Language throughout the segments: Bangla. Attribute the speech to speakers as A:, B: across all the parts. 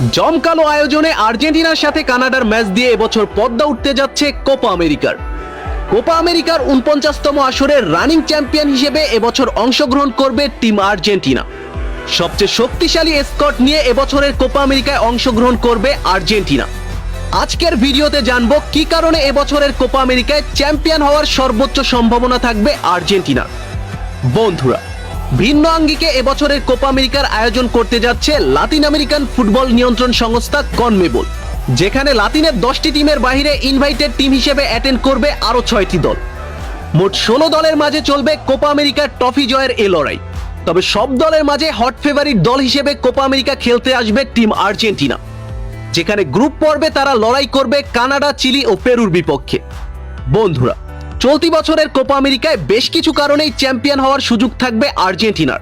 A: জমকালো আয়োজনে আর্জেন্টিনার সাথে কানাডার ম্যাচ দিয়ে এবছর পদ্মা উঠতে যাচ্ছে কোপা আমেরিকার। কোপা আমেরিকার ৪৯তম আসরের রানিং চ্যাম্পিয়ন হিসেবে এবছর অংশগ্রহণ করবে টিম আর্জেন্টিনা। সবচেয়ে শক্তিশালী স্কোয়াড নিয়ে এবছরের কোপা আমেরিকায় অংশগ্রহণ করবে আর্জেন্টিনা। আজকের ভিডিওতে জানবো কি কারণে এবছরের কোপা আমেরিকায় চ্যাম্পিয়ন হওয়ার সর্বোচ্চ সম্ভাবনা থাকবে আর্জেন্টিনার। বন্ধুরা, ভিন্ন আঙ্গিকে এবছরের কোপা আমেরিকার আয়োজন করতে যাচ্ছে লাতিন আমেরিকান ফুটবল নিয়ন্ত্রণ সংস্থা কনমেবল, যেখানে লাতিনের 10টি টিমের বাইরে ইনভাইটেড টিম হিসেবে অ্যাটেন্ড করবে আরো 6টি দল। মোট 16 দলের মাঝে চলবে কোপা আমেরিকার ট্রফি জয়ের এ লড়াই। তবে সব দলের মাঝে হট ফেভারিট দল হিসেবে কোপা আমেরিকা খেলতে আসবে টিম আর্জেন্টিনা, যেখানে গ্রুপ পর্বে তারা লড়াই করবে কানাডা, চিলি ও পেরুর বিপক্ষে। বন্ধুরা, চলতি বছরের কোপা আমেরিকায় বেশ কিছু কারণেই চ্যাম্পিয়ন হওয়ার সুযোগ থাকবে আর্জেন্টিনার।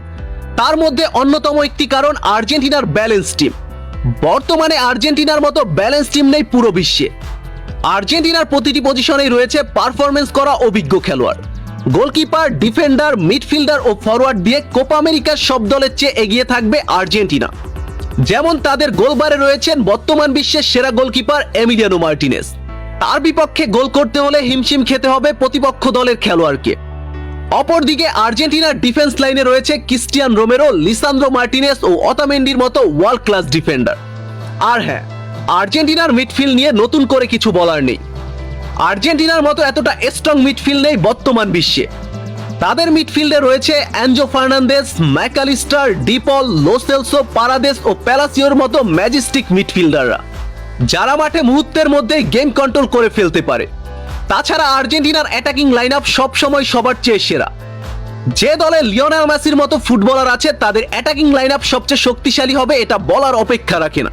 A: তার মধ্যে অন্যতম একটি কারণ আর্জেন্টিনার ব্যালেন্স টিম। বর্তমানে আর্জেন্টিনার মতো ব্যালেন্স টিম নেই পুরো বিশ্বে। আর্জেন্টিনার প্রতিটি পজিশনেই রয়েছে পারফরমেন্স করা অভিজ্ঞ খেলোয়াড়। গোলকিপার, ডিফেন্ডার, মিডফিল্ডার ও ফরওয়ার্ড দিয়ে কোপা আমেরিকার সব দলের চেয়ে এগিয়ে থাকবে আর্জেন্টিনা। যেমন তাদের গোলবারে রয়েছেন বর্তমান বিশ্বের সেরা গোলকিপার এমিলিয়ানো মার্টিনেজ। তার বিপক্ষে গোল করতে হলে হিমশিম খেতে হবে প্রতিপক্ষ দলের খেলোয়াড়কে। অপরদিকে আর্জেন্টিনার ডিফেন্স লাইনে রয়েছে ক্রিস্টিয়ান রোমেরো, লিসান্দ্রো মার্টিনেজ ও অতামেন্ডির মতো ওয়ার্ল্ড ক্লাস ডিফেন্ডার। আর হ্যাঁ, আর্জেন্টিনার মিডফিল্ড নিয়ে নতুন করে কিছু বলার নেই। আর্জেন্টিনার মতো এতটা স্ট্রং মিডফিল্ড নেই বর্তমান বিশ্বে। তাদের মিডফিল্ডে রয়েছে Enzo Fernandez, Mac Allister, De Paul, Lo Celso, Paredes ও প্যালাসিওর মতো ম্যাজেস্টিক মিডফিল্ডাররা, যারা মাঠে মুহূর্তের মধ্যে গেম কন্ট্রোল করে ফেলতে পারে। তাছাড়া আর্জেন্টিনার অ্যাটাকিং লাইনআপ সবসময় সবার চেয়ে সেরা। যে দলে লিওনেল মেসির মতো ফুটবলার আছে, তাদের অ্যাটাকিং লাইনআপ সবচেয়ে শক্তিশালী হবে, এটা বলার অপেক্ষা রাখে না।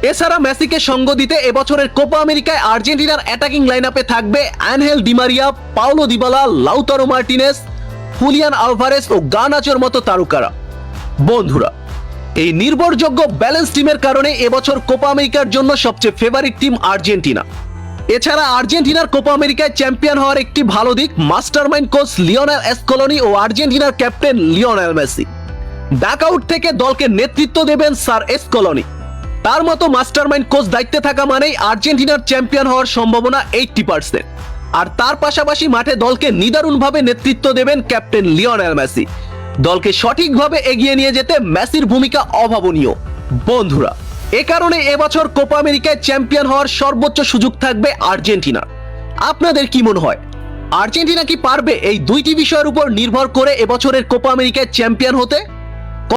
A: এছাড়া মেসিকে সঙ্গ দিতে এবছরের কোপা আমেরিকায় আর্জেন্টিনার অ্যাটাকিং লাইনআপে থাকবে Angel Di Maria, Paulo Dybala, Lautaro Martinez, Julian Alvarez ও গার্নাচোর মতো তারকারা। বন্ধুরা, এই নির্ভরযোগ্য ব্যালেন্স টিমের কারণে এবছর কোপা আমেরিকার জন্য সবচেয়ে ফেভারিট টিম আর্জেন্টিনা। এছাড়া আর্জেন্টিনার কোপা আমেরিকায় চ্যাম্পিয়ন হওয়ার একটি ভালো দিক মাস্টারমাইন্ড কোচ লিওনেল স্কলোনি ও আর্জেন্টিনার ক্যাপ্টেন লিওনেল মেসি। ডাকআউট থেকে দলকে নেতৃত্ব দেবেন স্যার স্কলোনি। তার মতো মাস্টারমাইন্ড কোচ দায়িত্বে থাকা মানেই আর্জেন্টিনার চ্যাম্পিয়ন হওয়ার সম্ভাবনা 80%। আর তার পাশাপাশি মাঠে দলকে নিদারুণভাবে নেতৃত্ব দেবেন ক্যাপ্টেন লিওনেল মেসি। দলকে সঠিকভাবে এগিয়ে নিয়ে যেতে মেসির ভূমিকা অভাবনীয়। বন্ধুরা, এ কারণে এবছর কোপা আমেরিকায় চ্যাম্পিয়ন হওয়ার সর্বোচ্চ সুযোগ থাকবে আর্জেন্টিনার। আপনাদের কি মনে হয়, আর্জেন্টিনা কি পারবে এই দুইটি বিষয়ের উপর নির্ভর করে এবছরের কোপা আমেরিকায় চ্যাম্পিয়ন হতে?